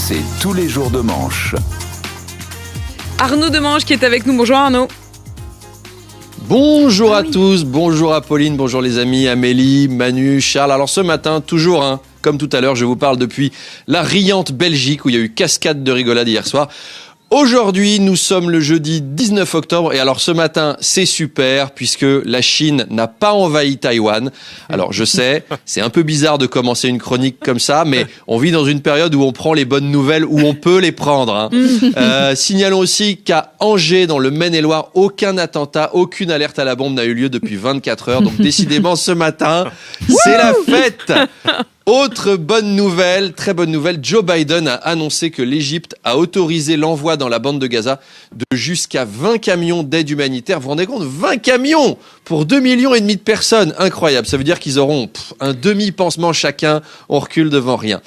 C'est tous les jours de manche. Arnaud Demange qui est avec nous. Bonjour Arnaud. Bonjour à tous, bonjour à Pauline, bonjour les amis, Amélie, Manu, Charles. Alors ce matin, toujours, comme tout à l'heure, je vous parle depuis la riante Belgique où il y a eu cascade de rigolade hier soir. Aujourd'hui, nous sommes le jeudi 19 octobre et alors ce matin, c'est super puisque la Chine n'a pas envahi Taïwan. Alors je sais, c'est un peu bizarre de commencer une chronique comme ça, mais on vit dans une période où on prend les bonnes nouvelles, où on peut les prendre. Signalons aussi qu'à Angers, dans le Maine-et-Loire, aucun attentat, aucune alerte à la bombe n'a eu lieu depuis 24 heures. Donc décidément, ce matin, c'est la fête. Autre bonne nouvelle, très bonne nouvelle, Joe Biden a annoncé que l'Égypte a autorisé l'envoi dans la bande de Gaza de jusqu'à 20 camions d'aide humanitaire. Vous vous rendez compte, 20 camions pour 2,5 millions de personnes. Incroyable, ça veut dire qu'ils auront un demi-pansement chacun, on recule devant rien.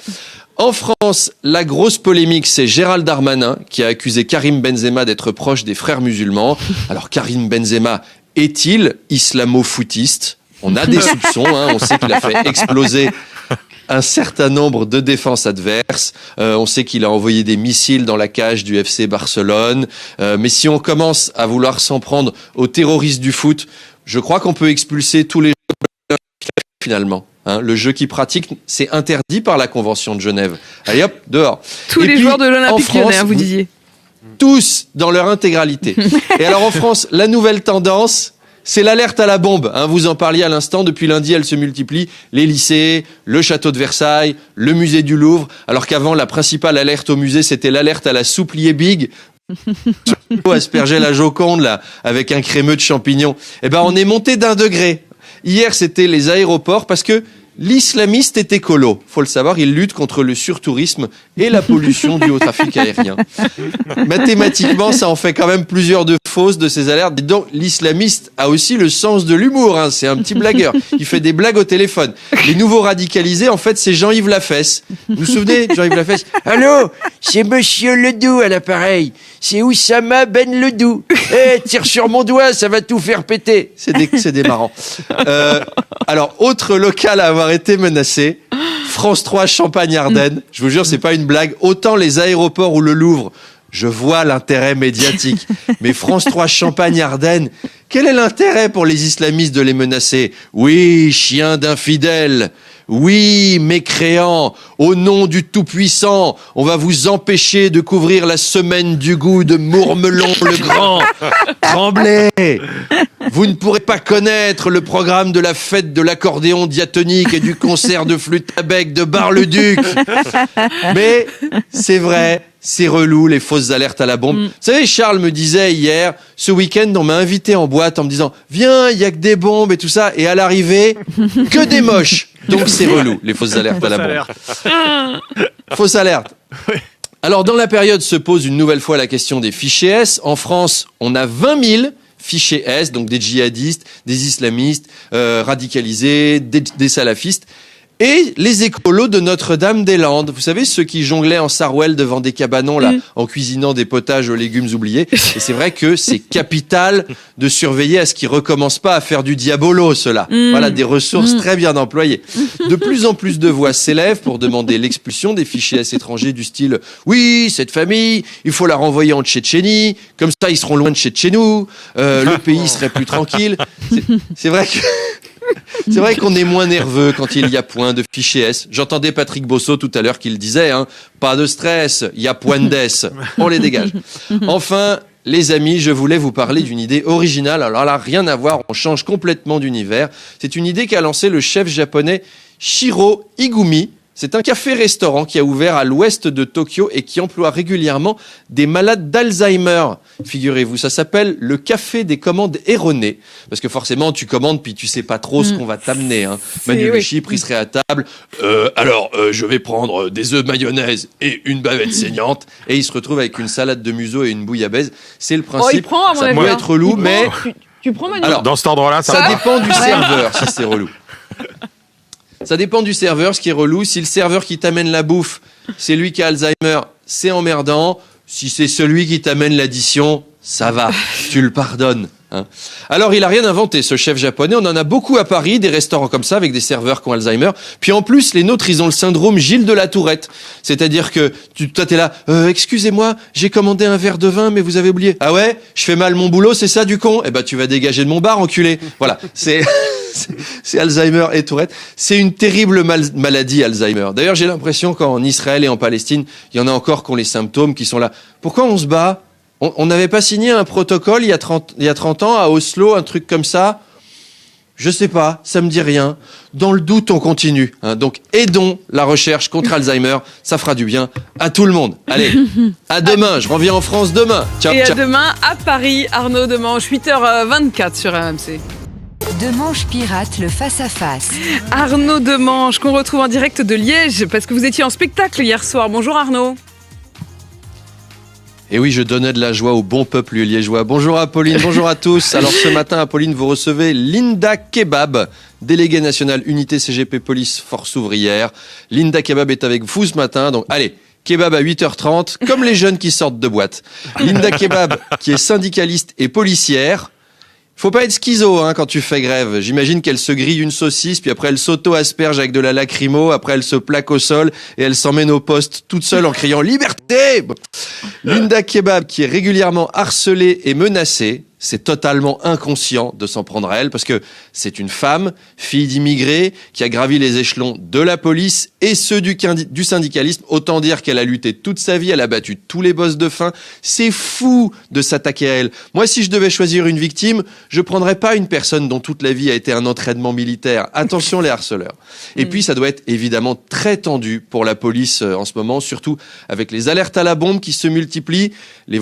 En France, la grosse polémique, c'est Gérald Darmanin qui a accusé Karim Benzema d'être proche des frères musulmans. Alors Karim Benzema est-il islamo-footiste ? On a des soupçons, on sait qu'il a fait exploser un certain nombre de défenses adverses. On sait qu'il a envoyé des missiles dans la cage du FC Barcelone. Mais si on commence à vouloir s'en prendre aux terroristes du foot, je crois qu'on peut expulser tous les joueurs finalement. Le jeu qu'ils pratiquent, c'est interdit par la Convention de Genève. Allez hop, dehors. Tous les joueurs de l'Olympique Lyonnais, vous disiez. Tous, dans leur intégralité. Et alors en France, la nouvelle tendance, c'est l'alerte à la bombe. Vous en parliez à l'instant. Depuis lundi, elle se multiplie. Les lycées, le château de Versailles, le musée du Louvre. Alors qu'avant, la principale alerte au musée, c'était l'alerte à la souplier big. Asperger la Joconde, là, avec un crémeux de champignons. On est monté d'1 degré. Hier, c'était les aéroports parce que l'islamiste est écolo. Faut le savoir, il lutte contre le surtourisme et la pollution due au trafic aérien. Mathématiquement, ça en fait quand même plusieurs de fausses de ces alertes. Et donc, l'islamiste a aussi le sens de l'humour. C'est un petit blagueur. Il fait des blagues au téléphone. Les nouveaux radicalisés, en fait, c'est Jean-Yves Lafesse. Vous vous souvenez, Jean-Yves Lafesse ? Allô, c'est Monsieur Ledoux à l'appareil. C'est Oussama Ben Ledoux. Tire sur mon doigt, ça va tout faire péter. C'est des marrants. Alors, autre local à avoir été menacé, France 3 Champagne-Ardenne. Je vous jure, c'est pas une blague. Autant les aéroports ou le Louvre, je vois l'intérêt médiatique. Mais France 3 Champagne-Ardenne, quel est l'intérêt pour les islamistes de les menacer ? Oui, chien d'infidèles. Oui, mécréants, au nom du Tout-Puissant, on va vous empêcher de couvrir la semaine du goût de Mourmelon le Grand. Tremblez ! Vous ne pourrez pas connaître le programme de la fête de l'accordéon diatonique et du concert de flûte à bec de Bar-le-Duc. Mais c'est vrai, c'est relou les fausses alertes à la bombe. Vous savez, Charles me disait hier, ce week-end, on m'a invité en boîte en me disant « Viens, il y a que des bombes et tout ça ». Et à l'arrivée, que des moches. Donc c'est relou, les fausses alertes à la bombe. Fausse alerte. Alors dans la période se pose une nouvelle fois la question des fichiers S. En France, on a 20 000 fichiers S, donc des djihadistes, des islamistes, radicalisés, des salafistes. Et les écolos de Notre-Dame-des-Landes, vous savez, ceux qui jonglaient en sarouel devant des cabanons, là, en cuisinant des potages aux légumes oubliés. Et c'est vrai que c'est capital de surveiller à ce qu'ils recommencent pas à faire du diabolo, ceux-là. Voilà, des ressources très bien employées. De plus en plus de voix s'élèvent pour demander l'expulsion des fichiers S étrangers du style « Oui, cette famille, il faut la renvoyer en Tchétchénie, comme ça ils seront loin de chez nous, le pays serait plus tranquille. » C'est vrai que... C'est vrai qu'on est moins nerveux quand il y a point de fichier S. J'entendais Patrick Bosso tout à l'heure qui le disait, pas de stress, il y a point d'S, on les dégage. Enfin, les amis, je voulais vous parler d'une idée originale. Alors là, rien à voir, on change complètement d'univers. C'est une idée qu'a lancée le chef japonais Shiro Igumi. C'est un café-restaurant qui a ouvert à l'ouest de Tokyo et qui emploie régulièrement des malades d'Alzheimer. Figurez-vous, ça s'appelle le café des commandes erronées. Parce que forcément, tu commandes puis tu sais pas trop ce qu'on va t'amener. Manu Luchy, il serait à table. Je vais prendre des œufs mayonnaise et une bavette saignante. Et il se retrouve avec une salade de museau et une bouillabaisse. C'est le principe. Ça peut être relou, mais... Tu prends Manu. Alors, dans cet ordre-là, ça dépend du serveur si c'est relou. Ça dépend du serveur, ce qui est relou. Si le serveur qui t'amène la bouffe, c'est lui qui a Alzheimer, c'est emmerdant. Si c'est celui qui t'amène l'addition, ça va, tu le pardonnes. Hein. Alors, il a rien inventé, ce chef japonais. On en a beaucoup à Paris, des restaurants comme ça, avec des serveurs qui ont Alzheimer. Puis en plus, les nôtres, ils ont le syndrome Gilles de la Tourette. C'est-à-dire que toi, t'es là, excusez-moi, j'ai commandé un verre de vin, mais vous avez oublié. Ah ouais, je fais mal mon boulot, c'est ça du con? Eh ben, tu vas dégager de mon bar, enculé. Voilà, c'est Alzheimer et Tourette. C'est une terrible maladie, Alzheimer. D'ailleurs, j'ai l'impression qu'en Israël et en Palestine, il y en a encore qui ont les symptômes, qui sont là. Pourquoi on se bat? On n'avait pas signé un protocole il y a 30 ans à Oslo, un truc comme ça? Je sais pas, ça me dit rien. Dans le doute, on continue. Hein. Donc, aidons la recherche contre Alzheimer. Ça fera du bien à tout le monde. Allez, à demain. Je reviens en France demain. Ciao, Et ciao. à demain à Paris, Arnaud Demanche, 8h24 sur RMC. Demanche pirate, le face-à-face. Arnaud Demanche, qu'on retrouve en direct de Liège, parce que vous étiez en spectacle hier soir. Bonjour Arnaud. Et oui, je donnais de la joie au bon peuple liégeois. Bonjour Apolline, bonjour à tous. Alors ce matin, Apolline, vous recevez Linda Kebab, déléguée nationale unité CGP Police Force Ouvrière. Linda Kebab est avec vous ce matin, donc allez, Kebab à 8h30, comme les jeunes qui sortent de boîte. Linda Kebab, qui est syndicaliste et policière. Faut pas être schizo quand tu fais grève. J'imagine qu'elle se grille une saucisse, puis après elle s'auto-asperge avec de la lacrymo, après elle se plaque au sol et elle s'emmène au poste toute seule en criant « Liberté !» Linda Kebab, qui est régulièrement harcelée et menacée, c'est totalement inconscient de s'en prendre à elle parce que c'est une femme, fille d'immigrés, qui a gravi les échelons de la police et ceux du syndicalisme. Autant dire qu'elle a lutté toute sa vie, elle a battu tous les boss de faim. C'est fou de s'attaquer à elle. Moi, si je devais choisir une victime, je prendrais pas une personne dont toute la vie a été un entraînement militaire. Attention les harceleurs. Et puis, ça doit être évidemment très tendu pour la police en ce moment, surtout avec les alertes à la bombe qui se multiplient. Les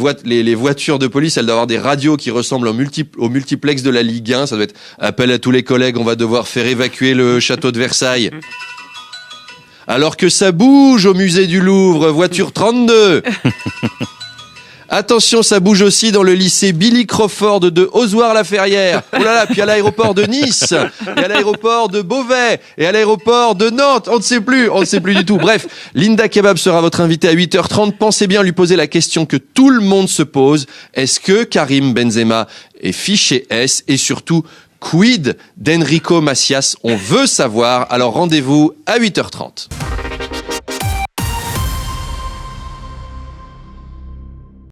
voitures de police, elles doivent avoir des radios qui ressemble au multiplex de la Ligue 1. Ça doit être appel à tous les collègues, on va devoir faire évacuer le château de Versailles. Alors que ça bouge au musée du Louvre, voiture 32. Attention, ça bouge aussi dans le lycée Billy Crawford de Ozoir-la-Ferrière. Oh là là, puis à l'aéroport de Nice, et à l'aéroport de Beauvais, et à l'aéroport de Nantes. On ne sait plus du tout. Bref, Linda Kebab sera votre invitée à 8h30. Pensez bien à lui poser la question que tout le monde se pose. Est-ce que Karim Benzema est fiché S? Et surtout, quid d'Enrico Macias? On veut savoir. Alors rendez-vous à 8h30.